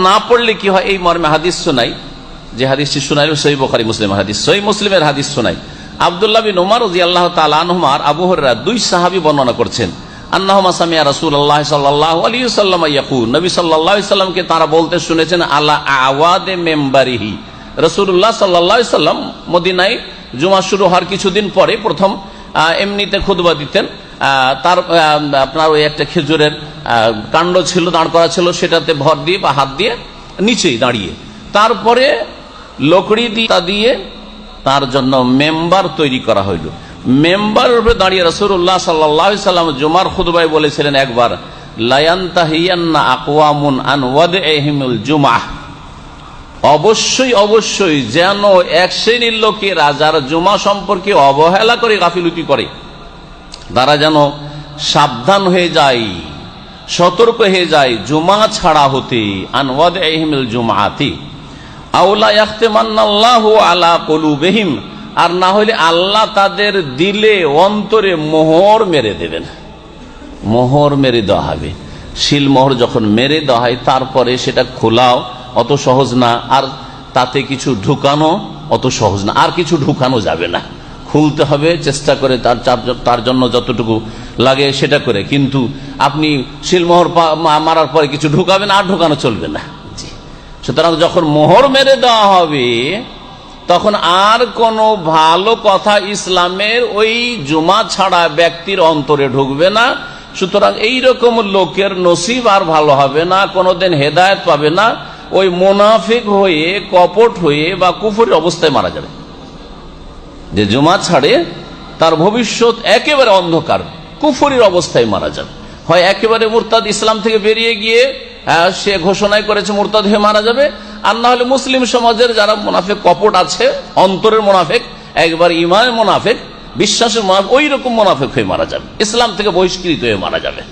না পড়লে কি হয়, এই মর্মে হাদিস শোনাই, যে হাদিসটি শোনাইল সহিহ বুখারী মুসলিমের হাদিস, সহিহ মুসলিমের হাদিস শোনাই। আব্দুল্লাহ বিন উমর রাদিয়াল্লাহু তাআলা আনহুমা আর আবু হুরায়রা, দুই সাহাবী বর্ণনা করছেন, আন্নাহুমা সামিয়া রাসূলুল্লাহ সাল্লাল্লাহু আলাইহি ওয়াসাল্লাম ইয়াকুল, নবী সাল্লাল্লাহু আলাইহি ওয়াসাল্লামকে তারা বলতে শুনেছেন, আলা আওয়াদে মিম্বারিহি, রাসূলুল্লাহ সাল্লাল্লাহু আলাইহি ওয়াসাল্লাম মদিনায় জুমা শুরু হওয়ার কিছুদিন পরে প্রথম এমনিতে খুতবা দিতেন। তার আপনার ওই একটা খেজুরের কাণ্ড ছিল, দাঁড় করা ছিল, সেটাতে ভর দিয়ে বা হাত দিয়ে নিচেই দাঁড়িয়ে, তারপরে লকড়ি দিয়ে তার জন্য মেম্বার তৈরি করা হইল। মেম্বারের উপরে দাঁড়িয়ে রাসূলুল্লাহ সাল্লাল্লাহু আলাইহি ওয়াসাল্লাম জুমার খুতবায় বলেছিলেন একবার, লা ইয়ানতাহিয়ান্না আকওয়ামুন আন ওয়াদইহিমুল জুমআহ, অবশ্যই অবশ্যই যেন এক শ্রেণীর লোকেরা যারা জুমা সম্পর্কে অবহেলা করে, গাফিলতি করে, তারা যেন সাবধান হয়ে যায়, সতর্ক হয়ে যায় জুমা ছাড়া হতে, আন ওয়াদইহিমুল জুমআতি আওলা ইয়াখতিমান্নাল্লাহু আলা কুলুবিহিম, আর না হলে আল্লাহ তাদের দিলে অন্তরে মোহর মেরে দেবেন। মোহর মেরে দেওয়া হবে, শিল মোহর যখন মেরে দেওয়া হয় তারপরে সেটা খোলাও অত সহজ না, আর তাতে কিছু ঢুকানো অত সহজ না, আর কিছু ঢুকানো যাবে না, খুলতে হবে চেষ্টা করে, তার জন্য যতটুকু লাগে সেটা করে, কিন্তু আপনি শিলমোহর মারার পরে কিছু ঢুকাবেন আর ঢুকানো চলবে না। সুতরাং যখন মোহর মেরে দেওয়া হবে তখন আর কোনো ভালো কথা ইসলামের ওই জুমা ছাড়া ব্যক্তির অন্তরে ঢুকবে না। সুতরাং এইরকম লোকের নসিব আর ভালো হবে না, কোনোদিন হেদায়েত পাবে না, ওই মুনাফিক হয়ে, কপট হয়ে বা কুফরের অবস্থায় মারা যাবে। যে জুমা ছাড়ে তার ভবিষ্যৎ একেবারে অন্ধকার, কুফরের অবস্থায় মারা যাবে। হয় একেবারে মুরতাদ, ইসলাম থেকে বেরিয়ে গিয়ে সে ঘোষণাই করেছে মুরতাদ হয়ে মারা যাবে, আর না হলে মুসলিম সমাজের যারা মুনাফিক কপট আছে, অন্তরের মুনাফিক, একবার ইমানের মুনাফিক, বিশ্বাসের মুনাফিক, ওই রকম মুনাফিক হয়ে মারা যাবে, ইসলাম থেকে বহিষ্কৃত হয়ে মারা যাবে।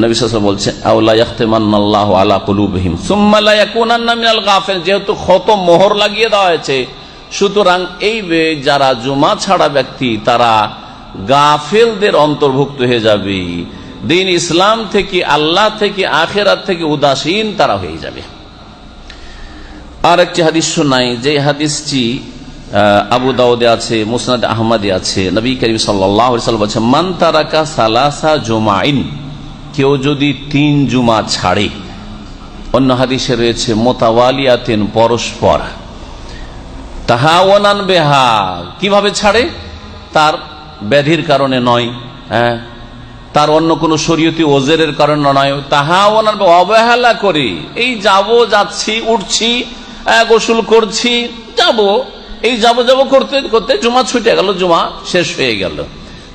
নবী সাল্লাল্লাহু আলাইহি ওয়াসাল্লাম বলছেন, আওলা ইয়াখতিমান্নাল্লাহু আলা কুলুবিহিম সুম্মা লা ইয়াকুনান্না মিনাল গাফিল, যেহেতু খতম মোহর লাগিয়ে দেওয়া হয়েছে, সুতরাং এই যারা জুমা ছাড়া ব্যক্তি তারা গাফিলদের অন্তর্ভুক্ত হয়ে যাবে, দিন ইসলাম থেকে, আল্লাহ থেকে, আখিরাত থেকে উদাসীন তারা হয়ে যাবে। আর একটি হাদিস শোনাই, যে হাদিসটি আবু দাউদে আছে, মুসনাদ আহমদে আছে। নবী করিম সাল্লাল্লাহু আলাইহি ওয়াসাল্লাম বলেছেন, মান তারাকা সালাসা জুমাইন, কেউ যদি 3 জুমা ছাড়ে, অন্য হাদিসে রয়েছে মুতাওয়ালিয়াতিন, পরস্পর, তাহাওয়ানান বিহা, কিভাবে ছাড়ে, তার ব্যাধির কারণে নয়, তার অন্য কোন শরীয়তি ওজরের কারণে নয়, তাহাওয়ানান, অবহেলা করে, এই যাচ্ছি, উঠছি, গোসল করছি, এই যাব করতে করতে জুমা ছুটে গেল, জুমা শেষ হয়ে গেল।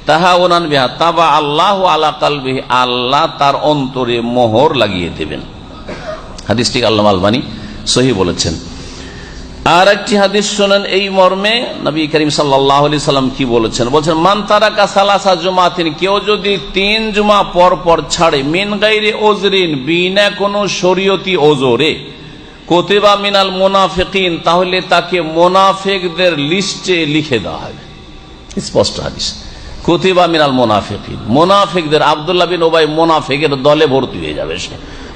তাহাওয়ানান বিহা তাবা আল্লাহু আলা কলবিহি, আল্লাহ তার অন্তরে মোহর লাগিয়ে দেবেন। হাদিসটি আল্লামা আলবানী সহিহ বলেছেন। আর একটি হাদিস শোনেন এই মর্মে, নবী করিম সাল্লাল্লাহু আলাইহি সাল্লাম কি বলেছেন, বলছেন, মান তারাকা সালাসা জুমাতিন, কেউ যদি 3 জুমা পর পর ছাড়ে, মিন গায়রি ওজরিন, বিনা কোনো শরীয়তি ওজরে, কুতিবা মিনাল মুনাফিকিন, তাহলে তাকে মুনাফিকদের লিস্টে লিখে দেওয়া হবে। স্পষ্ট হাদিস, কুতিবা মিনাল মুনাফিকিন, মুনাফিকদের, আব্দুল্লাহ বিন উবাই মুনাফিকের দলে ভর্তি হয়ে যাবে সে,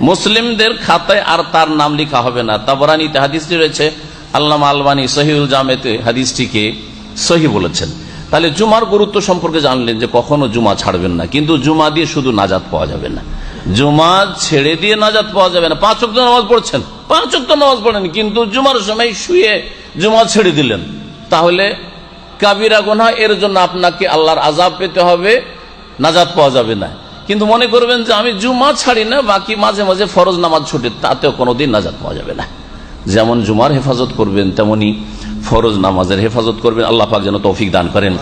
মুসলিমদের খাতায় আর তার নাম লেখা হবে না। তাবরানীতে হাদিসটি রয়েছে, আল্লামা আলবানী সহিহুল জামেতে হাদিসটিকে সহিহ বলেছেন। তাহলে জুমার গুরুত্ব সম্পর্কে জানলেন যে কখনো জুমা ছাড়বেন না, কিন্তু জুমা দিয়ে শুধু নাজাত পাওয়া যাবে না, জুমা ছেড়ে দিয়ে নাজাত পাওয়া যাবে না। 5 ওয়াক্ত নামাজ পড়ছেন, 5 ওয়াক্ত নামাজ পড়েন, কিন্তু জুমার সময় শুয়ে জুমা ছেড়ে দিলেন, তাহলে কাবিরা গুনাহ, এর জন্য আপনাকে আল্লাহর আযাব পেতে হবে, নাজাত পাওয়া যাবে না। কিন্তু মনে করবেন যে আমি জুমা ছাড়ি না, বাকি মাঝে মাঝে ফরজ নামাজ ছুটে, তাতেও কোনোদিন নাজাত পাওয়া যাবে না। যেমন জুমার হেফাজত করবেন, তেমনি ফরজ নামাজের হেফাজত করবেন। আল্লাহ পাক যেন তৌফিক দান করেন।